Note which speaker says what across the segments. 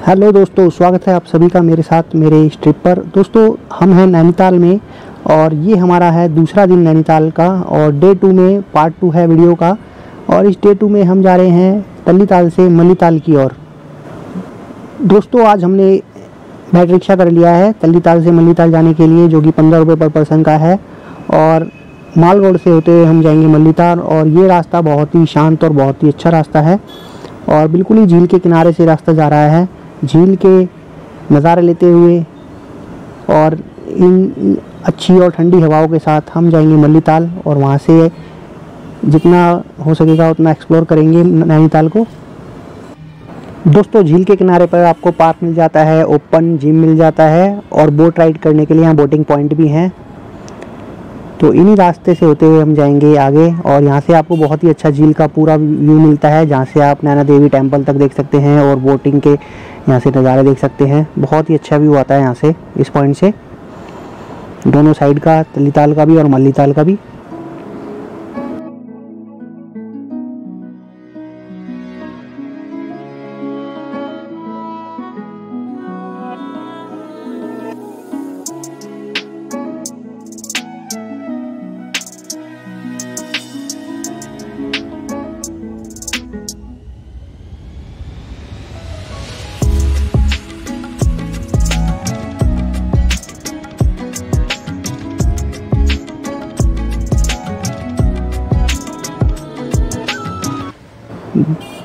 Speaker 1: Hello दोस्तों, स्वागत है आप सभी का मेरे साथ मेरे इस ट्रिप पर। दोस्तों हम हैं नैनीताल में और ये हमारा है दूसरा दिन नैनीताल का और डे 2 में पार्ट 2 है वीडियो का। और इस डे 2 में हम जा रहे हैं तल्लीताल से मल्लीताल की ओर। दोस्तों आज हमने बैटरी रिक्शा कर लिया है तल्लीताल से मल्लीताल जाने के लिए, जो कि 15 रुपये पर पर्सन का है। और माल रोड से होते हुए हम जाएंगे मल्लीताल। और ये रास्ता बहुत ही शांत और बहुत ही अच्छा रास्ता है और बिल्कुल ही झील के किनारे से रास्ता जा रहा है। झील के नज़ारे लेते हुए और इन अच्छी और ठंडी हवाओं के साथ हम जाएंगे मल्लीताल और वहाँ से जितना हो सकेगा उतना एक्सप्लोर करेंगे नैनीताल को। दोस्तों झील के किनारे पर आपको पार्क मिल जाता है, ओपन जिम मिल जाता है और बोट राइड करने के लिए यहाँ बोटिंग पॉइंट भी हैं। तो इन्हीं रास्ते से होते हुए हम जाएंगे आगे और यहाँ से आपको बहुत ही अच्छा झील का पूरा व्यू मिलता है, जहाँ से आप नैना देवी टेम्पल तक देख सकते हैं और बोटिंग के यहाँ से नज़ारे देख सकते हैं। बहुत ही अच्छा व्यू आता है यहाँ से, इस पॉइंट से, दोनों साइड का, तल्लीताल का भी और मल्लीताल का भी।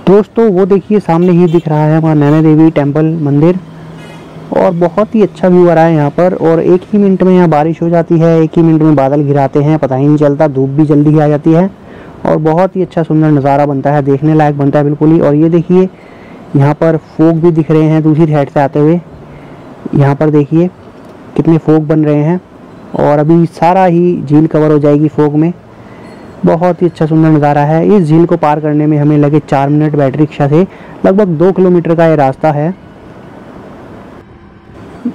Speaker 1: दोस्तों वो देखिए सामने ही दिख रहा है हमारा नैना देवी टेम्पल मंदिर और बहुत ही अच्छा व्यू आ रहा है यहाँ पर। और एक ही मिनट में यहाँ बारिश हो जाती है, एक ही मिनट में बादल घिराते हैं, पता ही नहीं चलता, धूप भी जल्दी आ जाती है और बहुत ही अच्छा सुंदर नज़ारा बनता है, देखने लायक बनता है बिल्कुल ही। और ये देखिए यहाँ पर फोग भी दिख रहे हैं दूसरी साइड से आते हुए। यहाँ पर देखिए कितने फोग बन रहे हैं और अभी सारा ही झील कवर हो जाएगी फोग में। बहुत ही अच्छा सुंदर नज़ारा है। इस झील को पार करने में हमें लगे 4 मिनट बैटरी रिक्शा से। लगभग 2 किलोमीटर का ये रास्ता है।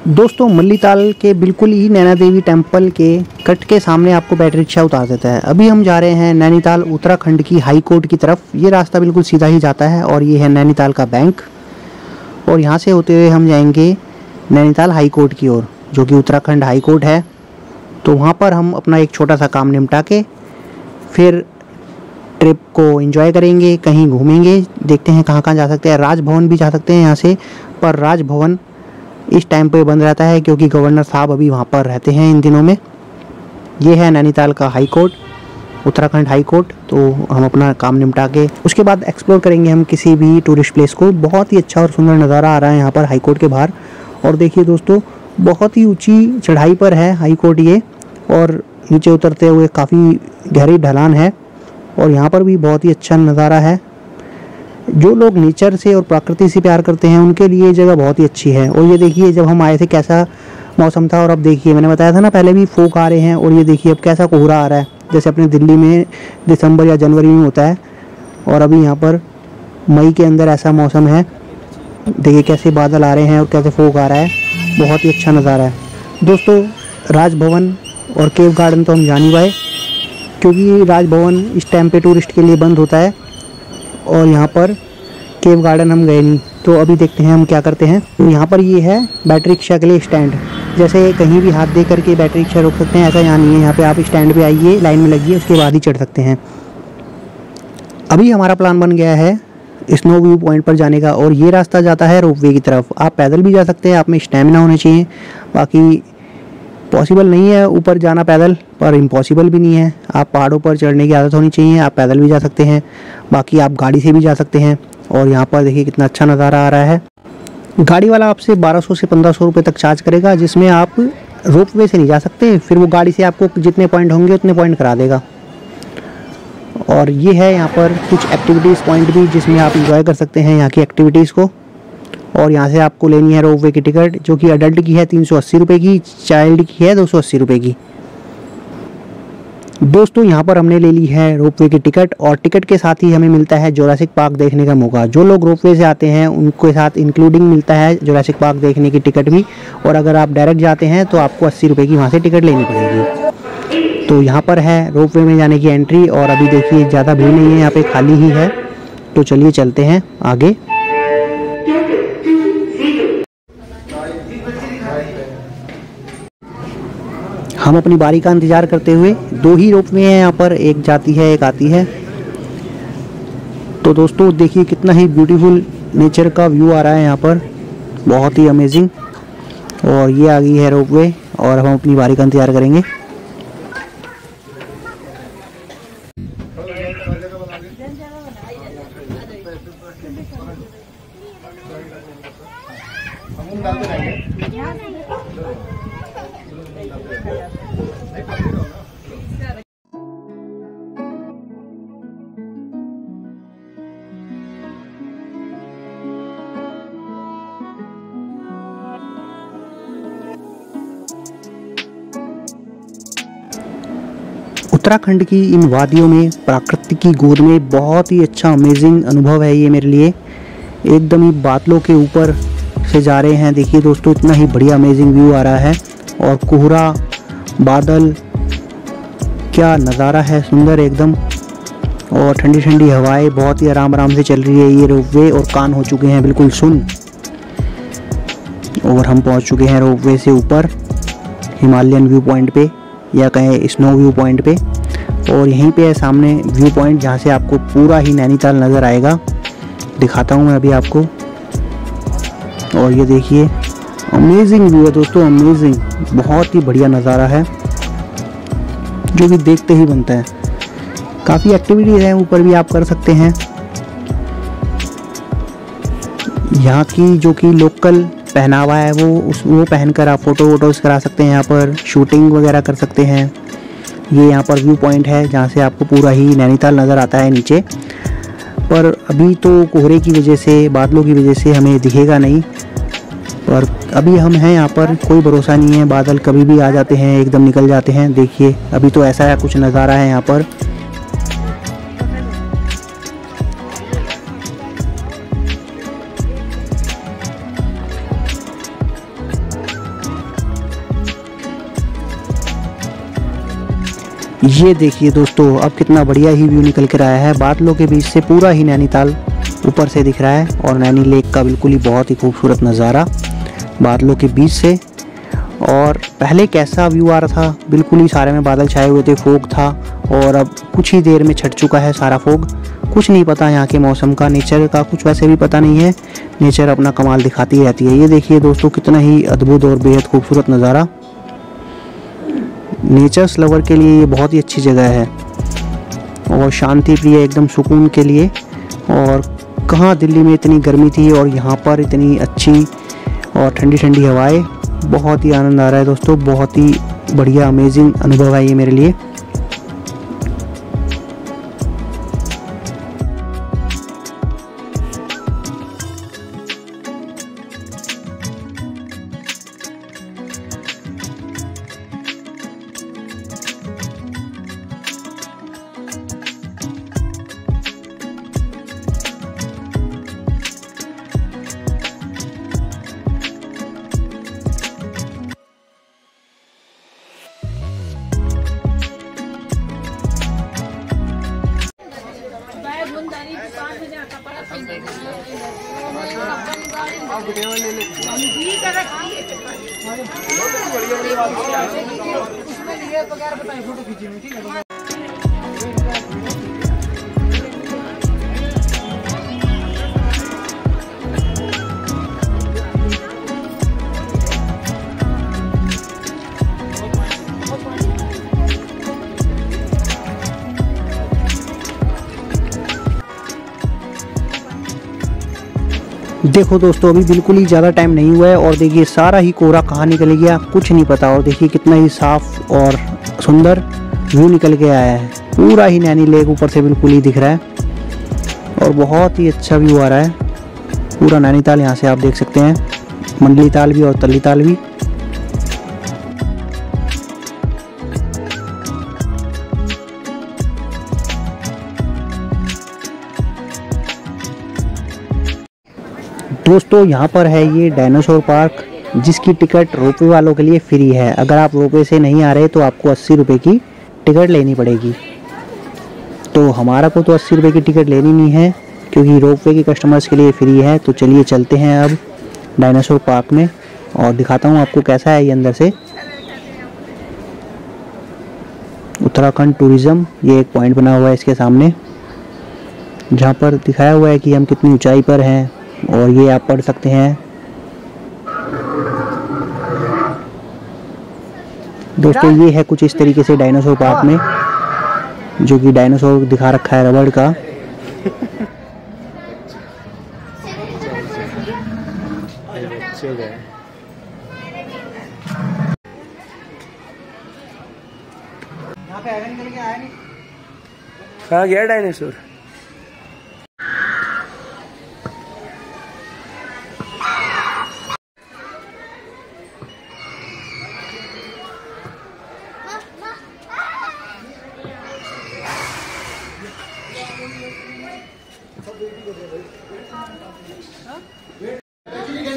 Speaker 1: दोस्तों मल्लीताल के बिल्कुल ही नैना देवी टेम्पल के कट के सामने आपको बैटरी रिक्शा उतार देता है। अभी हम जा रहे हैं नैनीताल उत्तराखंड की हाई कोर्ट की तरफ। ये रास्ता बिल्कुल सीधा ही जाता है और ये है नैनीताल का बैंक। और यहाँ से होते हुए हम जाएंगे नैनीताल हाई कोर्ट की ओर, जो कि उत्तराखंड हाई कोर्ट है। तो वहाँ पर हम अपना एक छोटा सा काम निपटा के फिर ट्रिप को एंजॉय करेंगे, कहीं घूमेंगे, देखते हैं कहाँ कहाँ जा सकते हैं। राजभवन भी जा सकते हैं यहाँ से, पर राजभवन इस टाइम पे बंद रहता है क्योंकि गवर्नर साहब अभी वहाँ पर रहते हैं इन दिनों में। ये है नैनीताल का high court, Uttarakhand high court. तो हम अपना काम निपटा के उसके बाद एक्सप्लोर करेंगे हम किसी भी टूरिस्ट प्लेस को। बहुत ही अच्छा और सुंदर नज़ारा आ रहा है यहाँ पर हाई कोर्ट के बाहर। और देखिए दोस्तों बहुत ही ऊँची चढ़ाई पर है हाई कोर्ट ये, और नीचे उतरते हुए काफ़ी गहरी ढलान है और यहाँ पर भी बहुत ही अच्छा नज़ारा है। जो लोग नेचर से और प्रकृति से प्यार करते हैं उनके लिए ये जगह बहुत ही अच्छी है। और ये देखिए जब हम आए थे कैसा मौसम था और अब देखिए मैंने बताया था ना पहले भी फोग आ रहे हैं और ये देखिए अब कैसा कोहरा आ रहा है, जैसे अपने दिल्ली में दिसंबर या जनवरी में होता है। और अभी यहाँ पर मई के अंदर ऐसा मौसम है। देखिए कैसे बादल आ रहे हैं और कैसे फोग आ रहा है, बहुत ही अच्छा नज़ारा है। दोस्तों राजभवन और केव गार्डन तो हम जान ही पाए क्योंकि राजभवन इस टाइम पे टूरिस्ट के लिए बंद होता है और यहाँ पर केव गार्डन हम गए नहीं। तो अभी देखते हैं हम क्या करते हैं। तो यहाँ पर ये है बैटरी रिक्शा के लिए स्टैंड, जैसे कहीं भी हाथ दे करके बैटरी रिक्शा रोक सकते हैं, ऐसा यहाँ नहीं है। यहाँ पे आप स्टैंड पे आइए, लाइन में लगिए, उसके बाद ही चढ़ सकते हैं। अभी हमारा प्लान बन गया है स्नो व्यू पॉइंट पर जाने का और ये रास्ता जाता है रोपवे की तरफ। आप पैदल भी जा सकते हैं, आप में स्टेमिना होना चाहिए। बाकी पॉसिबल नहीं है ऊपर जाना पैदल, पर इम्पॉसिबल भी नहीं है। आप पहाड़ों पर चढ़ने की आदत होनी चाहिए, आप पैदल भी जा सकते हैं, बाकी आप गाड़ी से भी जा सकते हैं। और यहाँ पर देखिए कितना अच्छा नज़ारा आ रहा है। गाड़ी वाला आपसे 1200 से 1500 रुपये तक चार्ज करेगा, जिसमें आप रोपवे से नहीं जा सकते। फिर वो गाड़ी से आपको जितने पॉइंट होंगे उतने पॉइंट करा देगा। और ये है यहाँ पर कुछ एक्टिविटीज़ पॉइंट भी, जिसमें आप इंजॉय कर सकते हैं यहाँ की एक्टिविटीज़ को। और यहाँ से आपको लेनी है रोपवे की टिकट, जो कि अडल्ट की है 380 रुपये की, चाइल्ड की है 280 रुपये की। दोस्तों यहाँ पर हमने ले ली है रोपवे की टिकट और टिकट के साथ ही हमें मिलता है जुरासिक पार्क देखने का मौका। जो लोग रोपवे से आते हैं उनके साथ इंक्लूडिंग मिलता है जुरासिक पार्क देखने की टिकट भी। और अगर आप डायरेक्ट जाते हैं तो आपको 80 रुपये की वहाँ से टिकट लेनी पड़ेगी। तो यहाँ पर है रोपवे में जाने की एंट्री और अभी देखिए ज़्यादा भीड़ नहीं है, यहाँ पे खाली ही है। तो चलिए चलते हैं आगे। हम अपनी बारी का इंतज़ार करते हुए, 2 ही रोपवे हैं यहाँ पर, एक जाती है एक आती है। तो दोस्तों देखिए कितना ही ब्यूटीफुल नेचर का व्यू आ रहा है यहाँ पर, बहुत ही अमेजिंग। और ये आ गई है रोपवे और हम अपनी बारी का इंतज़ार करेंगे। उत्तराखंड की इन वादियों में, प्रकृति की गोद में बहुत ही अच्छा अमेजिंग अनुभव है ये मेरे लिए। एकदम ही बादलों के ऊपर से जा रहे हैं। देखिए दोस्तों इतना ही बढ़िया अमेजिंग व्यू आ रहा है, और कोहरा, बादल, क्या नज़ारा है, सुंदर एकदम। और ठंडी ठंडी हवाएं बहुत ही आराम आराम से चल रही है ये रोपवे, और कान हो चुके हैं बिल्कुल सुन। और हम पहुंच चुके हैं रोपवे से ऊपर हिमालयन व्यू पॉइंट पे, या कहें स्नो व्यू पॉइंट पे। और यहीं पे है सामने व्यू पॉइंट, जहाँ से आपको पूरा ही नैनीताल नज़र आएगा। दिखाता हूँ मैं अभी आपको। और ये देखिए अमेजिंग व्यू है दोस्तों, अमेजिंग, बहुत ही बढ़िया नज़ारा है जो कि देखते ही बनता है। काफ़ी एक्टिविटीज़ हैं ऊपर भी, आप कर सकते हैं। यहाँ की जो कि लोकल पहनावा है वो पहनकर आप फ़ोटो वोटोज़ करा सकते हैं, यहाँ पर शूटिंग वगैरह कर सकते हैं। ये यहाँ पर व्यू पॉइंट है जहाँ से आपको पूरा ही नैनीताल नज़र आता है नीचे। पर अभी तो कोहरे की वजह से, बादलों की वजह से हमें दिखेगा नहीं, पर अभी हम हैं यहाँ पर, कोई भरोसा नहीं है, बादल कभी भी आ जाते हैं, एकदम निकल जाते हैं। देखिए अभी तो ऐसा है कुछ नज़ारा है यहाँ पर। ये देखिए दोस्तों अब कितना बढ़िया ही व्यू निकल कर आया है। बादलों के बीच से पूरा ही नैनीताल ऊपर से दिख रहा है, और नैनी लेक का बिल्कुल ही बहुत ही खूबसूरत नज़ारा बादलों के बीच से। और पहले कैसा व्यू आ रहा था, बिल्कुल ही सारे में बादल छाए हुए थे, फोग था, और अब कुछ ही देर में छट चुका है सारा फोग। कुछ नहीं पता यहाँ के मौसम का, नेचर का कुछ वैसे भी पता नहीं है। नेचर अपना कमाल दिखाती रहती है। ये देखिए दोस्तों कितना ही अद्भुत और बेहद खूबसूरत नज़ारा। नेचर्स लवर के लिए ये बहुत ही अच्छी जगह है, और शांति प्रिय, एकदम सुकून के लिए। और कहाँ दिल्ली में इतनी गर्मी थी और यहाँ पर इतनी अच्छी और ठंडी ठंडी हवाएं, बहुत ही आनंद आ रहा है दोस्तों। बहुत ही बढ़िया अमेजिंग अनुभव है ये मेरे लिए। देखो दोस्तों अभी बिल्कुल ही ज़्यादा टाइम नहीं हुआ है, और देखिए सारा ही कोहरा कहाँ निकल गया कुछ नहीं पता। और देखिए कितना ही साफ और सुंदर व्यू निकल के आया है। पूरा ही नैनी लेक ऊपर से बिल्कुल ही दिख रहा है, और बहुत ही अच्छा व्यू आ रहा है। पूरा नैनीताल यहाँ से आप देख सकते हैं, मंडली ताल भी और तल्ली ताल भी। दोस्तों यहाँ पर है ये डायनासोर पार्क, जिसकी टिकट रोपवे वालों के लिए फ्री है। अगर आप रोपवे से नहीं आ रहे तो आपको 80 रुपये की टिकट लेनी पड़ेगी। तो हमारा को तो 80 रुपये की टिकट लेनी नहीं है, क्योंकि रोपवे के कस्टमर्स के लिए फ्री है। तो चलिए चलते हैं अब डायनासोर पार्क में, और दिखाता हूँ आपको कैसा है ये अंदर से। उत्तराखंड टूरिज्म, ये एक पॉइंट बना हुआ है इसके सामने, जहाँ पर दिखाया हुआ है कि हम कितनी ऊंचाई पर हैं, और ये आप पढ़ सकते हैं। दोस्तों ये है कुछ इस तरीके से डायनासोर पार्क में, जो कि डायनासोर दिखा रखा है रबड़ का।
Speaker 2: कहाँ गया डायनासोर?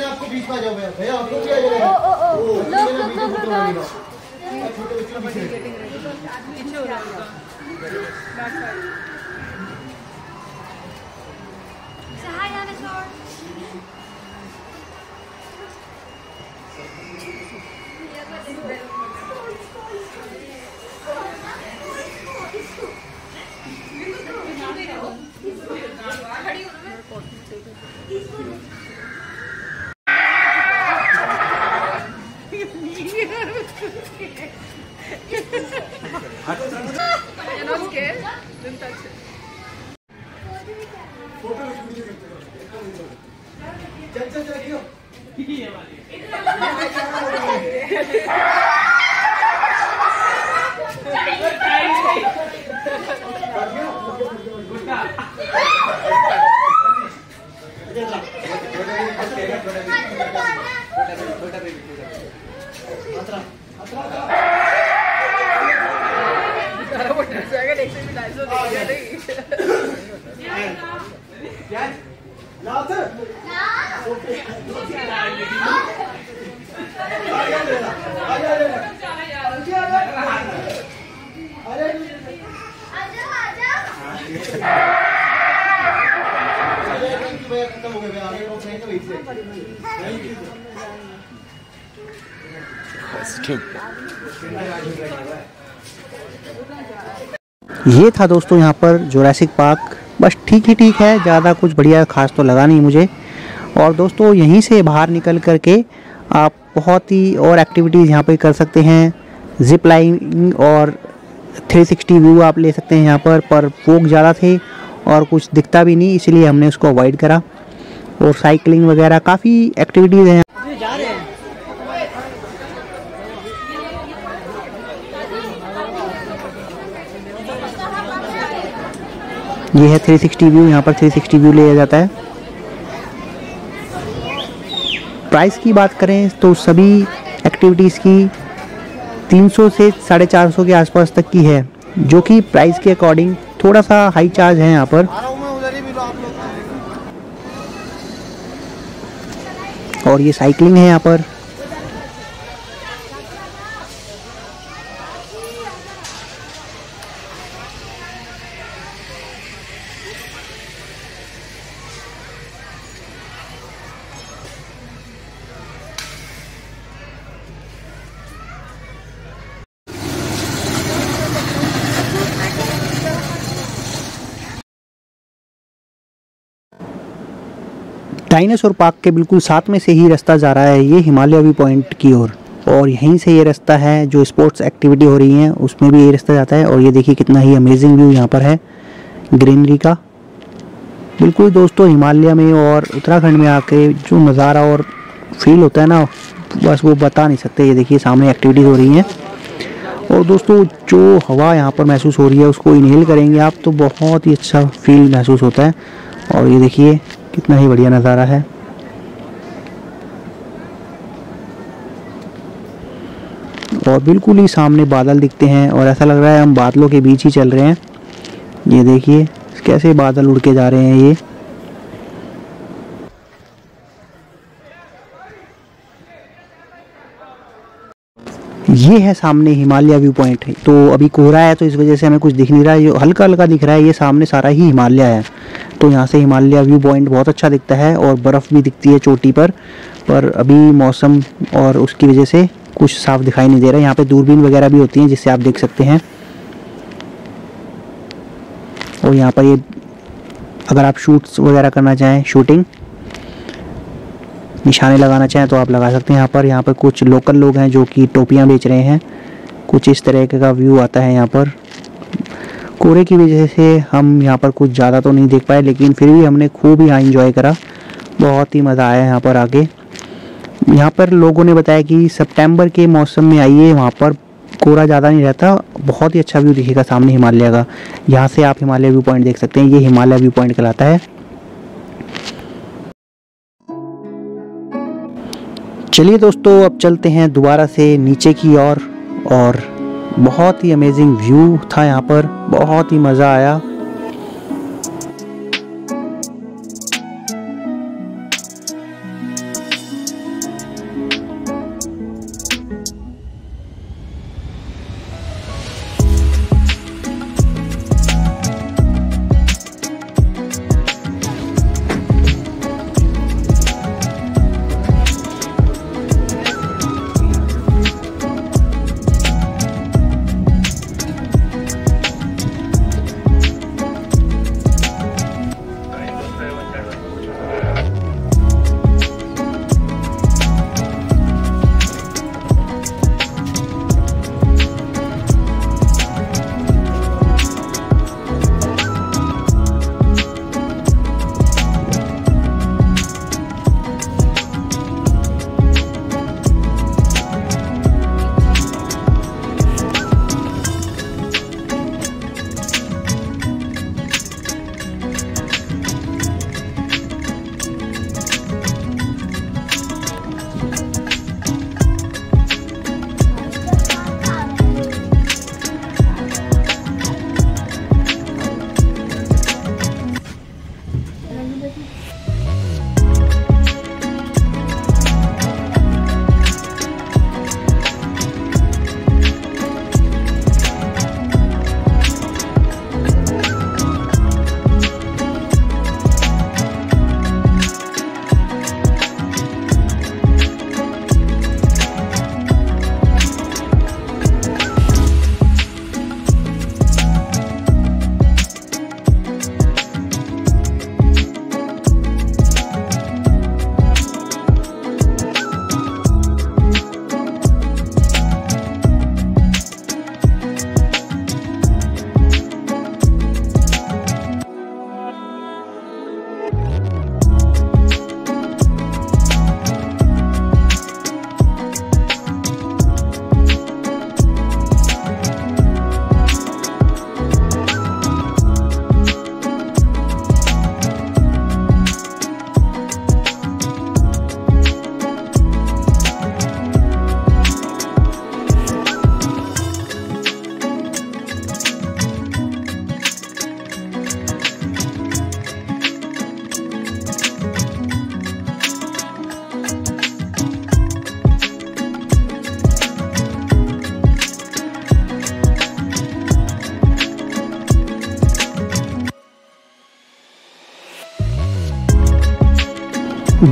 Speaker 3: आपको बीच में जाओ भैया, आपको क्या
Speaker 4: You're not scared? Don't touch it.
Speaker 1: ये था दोस्तों यहाँ पर जुरासिक पार्क। बस ठीक ही ठीक है, ज़्यादा कुछ बढ़िया खास तो लगा नहीं मुझे। और दोस्तों यहीं से बाहर निकल करके आप बहुत ही और एक्टिविटीज़ यहाँ पे कर सकते हैं। जिप लाइनिंग और 360 व्यू आप ले सकते हैं यहाँ पर फोक ज़्यादा थे और कुछ दिखता भी नहीं, इसलिए हमने उसको अवॉइड करा। और साइकिलिंग वगैरह काफ़ी एक्टिविटीज़ हैं। ये है 360 व्यू, यहाँ पर 360 व्यू लिया जाता है। प्राइस की बात करें तो सभी एक्टिविटीज़ की 300 से 450 के आसपास तक की है, जो कि प्राइस के अकॉर्डिंग थोड़ा सा हाई चार्ज है यहाँ पर। और ये साइकिलिंग है यहाँ पर। डायनासोर पार्क के बिल्कुल साथ में से ही रास्ता जा रहा है ये हिमालय व्यू पॉइंट की ओर, और यहीं से ये रास्ता है जो स्पोर्ट्स एक्टिविटी हो रही है उसमें भी ये रास्ता जाता है। और ये देखिए कितना ही अमेजिंग व्यू यहाँ पर है ग्रीनरी का। बिल्कुल दोस्तों हिमालय में और उत्तराखंड में आके जो नज़ारा और फील होता है ना, बस वो बता नहीं सकते। ये देखिए सामने एक्टिविटीज़ हो रही हैं, और दोस्तों जो हवा यहाँ पर महसूस हो रही है उसको इनहेल करेंगे आप तो बहुत ही अच्छा फील महसूस होता है। और ये देखिए कितना ही बढ़िया नज़ारा है। और बिल्कुल ही सामने बादल दिखते हैं और ऐसा लग रहा है हम बादलों के बीच ही चल रहे हैं। ये देखिए कैसे बादल उड़ के जा रहे हैं। ये है सामने हिमालय व्यू पॉइंट है। तो अभी कोहरा है तो इस वजह से हमें कुछ दिख नहीं रहा है, ये हल्का हल्का दिख रहा है। ये सामने सारा ही हिमालय है, तो यहाँ से हिमालय व्यू पॉइंट बहुत अच्छा दिखता है और बर्फ़ भी दिखती है चोटी पर अभी मौसम और उसकी वजह से कुछ साफ दिखाई नहीं दे रहा है। यहाँ पे दूरबीन वगैरह भी होती हैं जिससे आप देख सकते हैं। और यहाँ पर ये अगर आप शूट्स वगैरह करना चाहें, शूटिंग निशाने लगाना चाहें तो आप लगा सकते हैं यहाँ पर। यहाँ पर कुछ लोकल लोग हैं जो कि टोपियाँ बेच रहे हैं। कुछ इस तरह का व्यू आता है यहाँ पर। कोहरे की वजह से हम यहाँ पर कुछ ज़्यादा तो नहीं देख पाए, लेकिन फिर भी हमने खूब यहाँ एंजॉय करा। बहुत ही मज़ा आया यहाँ पर आके। यहाँ पर लोगों ने बताया कि सितंबर के मौसम में आइए, वहाँ पर कोहरा ज़्यादा नहीं रहता, बहुत ही अच्छा व्यू दिखेगा सामने हिमालय का। यहाँ से आप हिमालय व्यू पॉइंट देख सकते हैं, ये हिमालय व्यू पॉइंट कहलाता है। चलिए दोस्तों, अब चलते हैं दोबारा से नीचे की ओर। और बहुत ही अमेजिंग व्यू था यहाँ पर, बहुत ही मज़ा आया।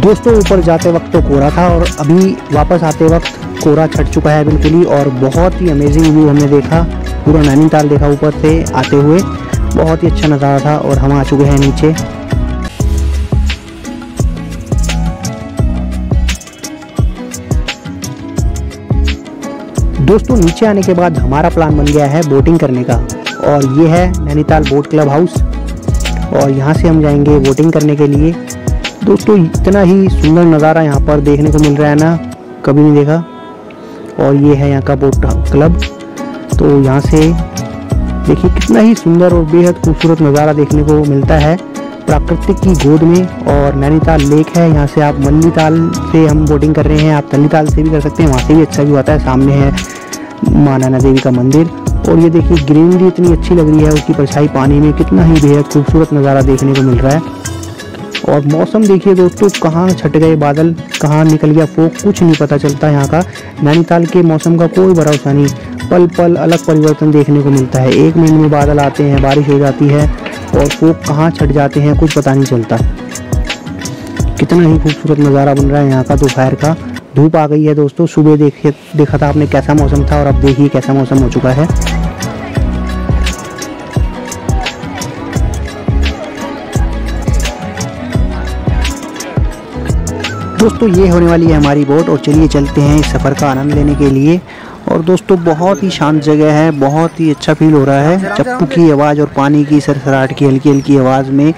Speaker 1: दोस्तों ऊपर जाते वक्त तो कोहरा था और अभी वापस आते वक्त कोहरा छट चुका है बिल्कुल ही। और बहुत ही अमेजिंग व्यू हमने देखा, पूरा नैनीताल देखा ऊपर से आते हुए, बहुत ही अच्छा नज़ारा था। और हम आ चुके हैं नीचे। दोस्तों नीचे आने के बाद हमारा प्लान बन गया है बोटिंग करने का। और ये है नैनीताल बोट क्लब हाउस और यहाँ से हम जाएंगे बोटिंग करने के लिए। दोस्तों इतना ही सुंदर नज़ारा यहाँ पर देखने को मिल रहा है ना, कभी नहीं देखा। और ये है यहाँ का बोट क्लब। तो यहाँ से देखिए कितना ही सुंदर और बेहद खूबसूरत नज़ारा देखने को मिलता है प्राकृतिक की गोद में। और नैनीताल लेक है, यहाँ से आप नैनीताल से हम बोटिंग कर रहे हैं, आप नैनीताल से भी कर सकते हैं, वहाँ से भी अच्छा व्यू आता है। सामने है माँ नैना देवी का मंदिर। और ये देखिए ग्रीनरी इतनी अच्छी लग रही है, उसकी परछाई पानी में, कितना ही बेहद खूबसूरत नज़ारा देखने को मिल रहा है। और मौसम देखिए दोस्तों, कहाँ छट गए बादल, कहाँ निकल गया फोग, कुछ नहीं पता चलता। यहाँ का नैनीताल के मौसम का कोई भरोसा नहीं, पल पल अलग परिवर्तन देखने को मिलता है। एक मिनट में बादल आते हैं, बारिश हो जाती है और फोग कहाँ छट जाते हैं कुछ पता नहीं चलता। कितना ही खूबसूरत नज़ारा बन रहा है यहाँ का दोपहर का। धूप आ गई है दोस्तों, सुबह देखा था आपने कैसा मौसम था और अब देखिए कैसा मौसम हो चुका है। दोस्तों ये होने वाली है हमारी बोट, और चलिए चलते हैं इस सफ़र का आनंद लेने के लिए। और दोस्तों बहुत ही शांत जगह है, बहुत ही अच्छा फील हो रहा है। चप्पू की आवाज़ और पानी की सरसराहट की हल्की हल्की आवाज़ में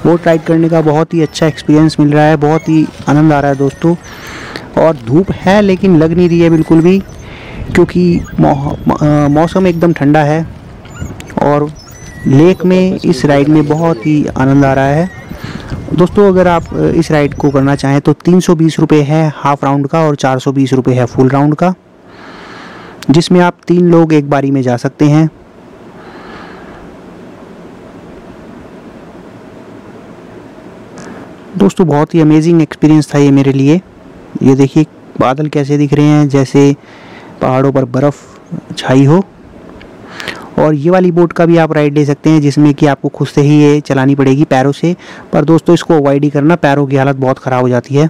Speaker 1: बोट राइड करने का बहुत ही अच्छा एक्सपीरियंस मिल रहा है, बहुत ही आनंद आ रहा है दोस्तों। और धूप है लेकिन लग नहीं रही है बिल्कुल भी, क्योंकि मौसम एकदम ठंडा है। और लेक में इस राइड में बहुत ही आनंद आ रहा है दोस्तों। अगर आप इस राइड को करना चाहें तो 320 रुपये है हाफ राउंड का और 420 रुपये है फुल राउंड का, जिसमें आप 3 लोग एक बारी में जा सकते हैं। दोस्तों बहुत ही अमेजिंग एक्सपीरियंस था ये मेरे लिए। ये देखिए बादल कैसे दिख रहे हैं, जैसे पहाड़ों पर बर्फ़ छाई हो। और ये वाली बोट का भी आप राइड ले सकते हैं, जिसमें कि आपको खुद से ही ये चलानी पड़ेगी पैरों से। पर दोस्तों इसको अवॉइड ही करना, पैरों की हालत बहुत ख़राब हो जाती है।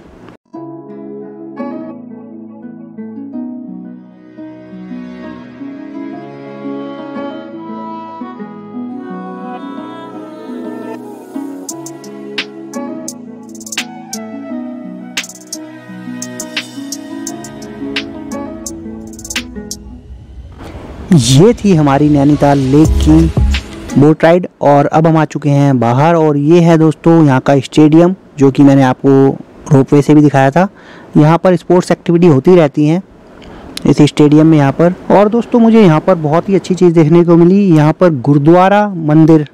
Speaker 1: ये थी हमारी नैनीताल लेक की बोट राइड, और अब हम आ चुके हैं बाहर। और ये है दोस्तों यहाँ का स्टेडियम, जो कि मैंने आपको रोपवे से भी दिखाया था। यहाँ पर स्पोर्ट्स एक्टिविटी होती रहती हैं इस स्टेडियम में यहाँ पर। और दोस्तों मुझे यहाँ पर बहुत ही अच्छी चीज़ देखने को मिली। यहाँ पर गुरुद्वारा मंदिर,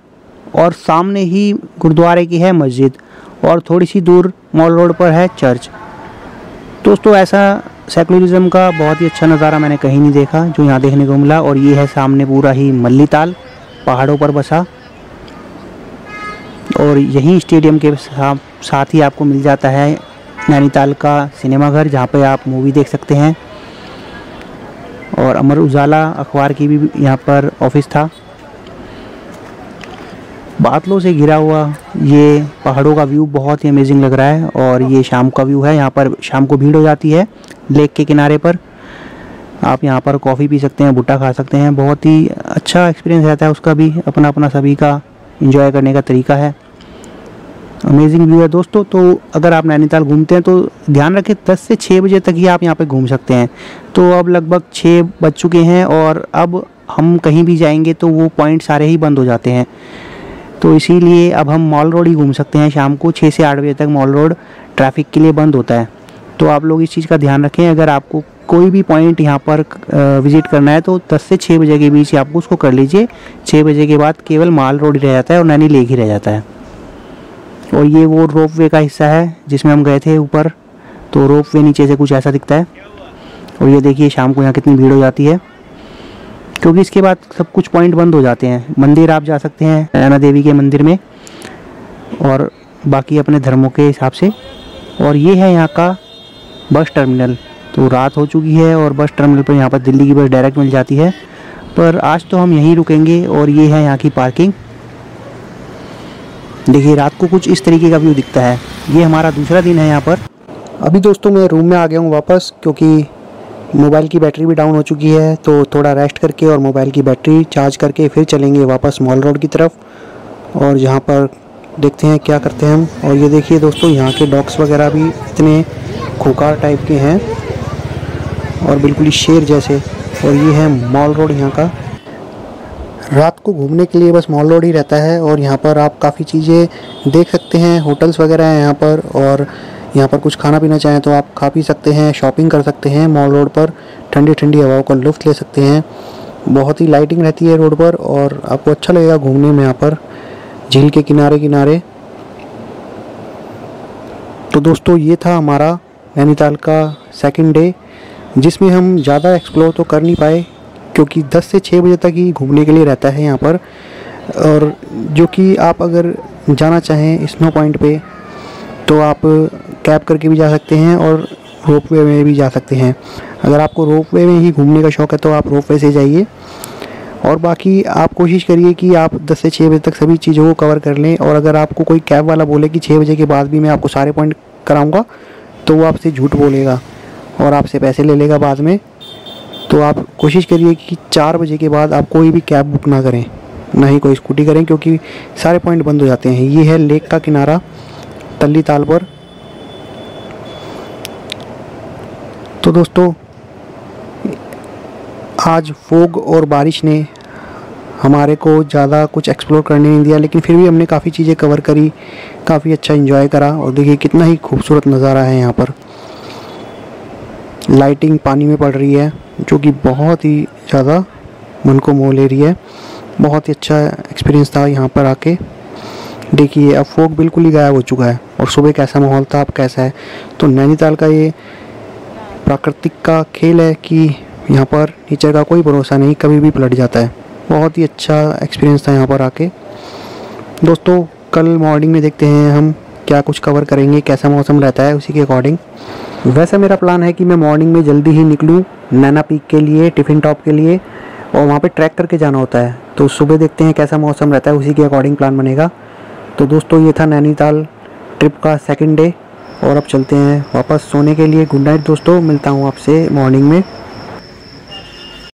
Speaker 1: और सामने ही गुरुद्वारे की है मस्जिद, और थोड़ी सी दूर मॉल रोड पर है चर्च। दोस्तों ऐसा सेकुलरिज्म का बहुत ही अच्छा नज़ारा मैंने कहीं नहीं देखा जो यहाँ देखने को मिला। और ये है सामने पूरा ही मल्लीताल, पहाड़ों पर बसा। और यहीं स्टेडियम के साथ ही आपको मिल जाता है नैनीताल का सिनेमा घर, जहाँ पे आप मूवी देख सकते हैं। और अमर उजाला अखबार की भी यहाँ पर ऑफिस था। बादलों से घिरा हुआ ये पहाड़ों का व्यू बहुत ही अमेजिंग लग रहा है। और ये शाम का व्यू है, यहाँ पर शाम को भीड़ हो जाती है लेक के किनारे पर। आप यहाँ पर कॉफ़ी पी सकते हैं, भुट्टा खा सकते हैं। बहुत ही अच्छा एक्सपीरियंस रहता है, उसका भी अपना अपना सभी का एंजॉय करने का तरीका है। अमेजिंग व्यू है दोस्तों। तो अगर आप नैनीताल घूमते हैं तो ध्यान रखें 10 से 6 बजे तक ही आप यहाँ पे घूम सकते हैं। तो अब लगभग 6 बज चुके हैं, और अब हम कहीं भी जाएंगे तो वो पॉइंट सारे ही बंद हो जाते हैं। तो इसीलिए अब हम मॉल रोड ही घूम सकते हैं शाम को 6 से 8 बजे तक। मॉल रोड ट्रैफिक के लिए बंद होता है, तो आप लोग इस चीज़ का ध्यान रखें। अगर आपको कोई भी पॉइंट यहाँ पर विज़िट करना है तो 10 से 6 बजे के बीच आपको उसको कर लीजिए। 6 बजे के बाद केवल मॉल रोड ही रह जाता है और नैनी लेक ही रह जाता है। और ये वो रोप वे का हिस्सा है जिसमें हम गए थे ऊपर। तो रोप वे नीचे से कुछ ऐसा दिखता है। और ये देखिए शाम को यहाँ कितनी भीड़ हो जाती है, क्योंकि इसके बाद सब कुछ पॉइंट बंद हो जाते हैं। मंदिर आप जा सकते हैं नैना देवी के मंदिर में, और बाकी अपने धर्मों के हिसाब से। और ये है यहाँ का बस टर्मिनल। तो रात हो चुकी है और बस टर्मिनल पर यहाँ पर दिल्ली की बस डायरेक्ट मिल जाती है, पर आज तो हम यहीं रुकेंगे। और ये है यहाँ की पार्किंग। देखिए रात को कुछ इस तरीके का व्यू दिखता है। ये हमारा दूसरा दिन है यहाँ पर। अभी दोस्तों मैं रूम में आ गया हूँ वापस, क्योंकि मोबाइल की बैटरी भी डाउन हो चुकी है। तो थोड़ा रेस्ट करके और मोबाइल की बैटरी चार्ज करके फिर चलेंगे वापस मॉल रोड की तरफ, और यहाँ पर देखते हैं क्या करते हैं हम। और ये देखिए दोस्तों यहाँ के डॉग्स वगैरह भी इतने खूंखार टाइप के हैं और बिल्कुल ही शेर जैसे। और ये है मॉल रोड यहाँ का। रात को घूमने के लिए बस मॉल रोड ही रहता है, और यहाँ पर आप काफ़ी चीज़ें देख सकते हैं। होटल्स वगैरह हैं यहाँ पर, और यहाँ पर कुछ खाना पीना चाहें तो आप खा पी सकते हैं, शॉपिंग कर सकते हैं मॉल रोड पर। ठंडी ठंडी हवाओं का लुत्फ़ ले सकते हैं। बहुत ही लाइटिंग रहती है रोड पर, और आपको अच्छा लगेगा घूमने में यहाँ पर झील के किनारे किनारे। तो दोस्तों ये था हमारा नैनीताल का सेकंड डे, जिसमें हम ज़्यादा एक्सप्लोर तो कर नहीं पाए, क्योंकि 10 से 6 बजे तक ही घूमने के लिए रहता है यहाँ पर। और जो कि आप अगर जाना चाहें स्नो पॉइंट पे तो आप कैब करके भी जा सकते हैं और रोपवे में भी जा सकते हैं। अगर आपको रोपवे में ही घूमने का शौक़ है तो आप रोपवे से जाइए, और बाकी आप कोशिश करिए कि आप 10 से 6 बजे तक सभी चीज़ों को कवर कर लें। और अगर आपको कोई कैब वाला बोले कि 6 बजे के बाद भी मैं आपको सारे पॉइंट कराऊंगा, तो वो आपसे झूठ बोलेगा और आपसे पैसे ले लेगा बाद में। तो आप कोशिश करिए कि 4 बजे के बाद आप कोई भी कैब बुक ना करें, ना ही कोई स्कूटी करें, क्योंकि सारे पॉइंट बंद हो जाते हैं। ये है लेक का किनारा तल्ली ताल पर। तो दोस्तों आज फोग और बारिश ने हमारे को ज़्यादा कुछ एक्सप्लोर करने नहीं दिया, लेकिन फिर भी हमने काफ़ी चीज़ें कवर करी, काफ़ी अच्छा एंजॉय करा। और देखिए कितना ही खूबसूरत नज़ारा है यहाँ पर। लाइटिंग पानी में पड़ रही है जो कि बहुत ही ज़्यादा मन को मोह ले रही है। बहुत ही अच्छा एक्सपीरियंस था यहाँ पर आके। देखिए अब फोग बिल्कुल ही गायब हो चुका है और सुबह कैसा माहौल था अब कैसा है। तो नैनीताल का ये प्राकृतिक का खेल है कि यहाँ पर नेचर का कोई भरोसा नहीं, कभी भी पलट जाता है। बहुत ही अच्छा एक्सपीरियंस था यहाँ पर आके। दोस्तों कल मॉर्निंग में देखते हैं हम क्या कुछ कवर करेंगे, कैसा मौसम रहता है उसी के अकॉर्डिंग। वैसे मेरा प्लान है कि मैं मॉर्निंग में जल्दी ही निकलूँ नैना पीक के लिए, टिफ़िन टॉप के लिए, और वहाँ पे ट्रैक करके जाना होता है। तो सुबह देखते हैं कैसा मौसम रहता है, उसी के अकॉर्डिंग प्लान बनेगा। तो दोस्तों ये था नैनीताल ट्रिप का सेकंड डे और अब चलते हैं वापस सोने के लिए। गुड नाइट दोस्तों, मिलता हूँ आपसे मॉर्निंग में।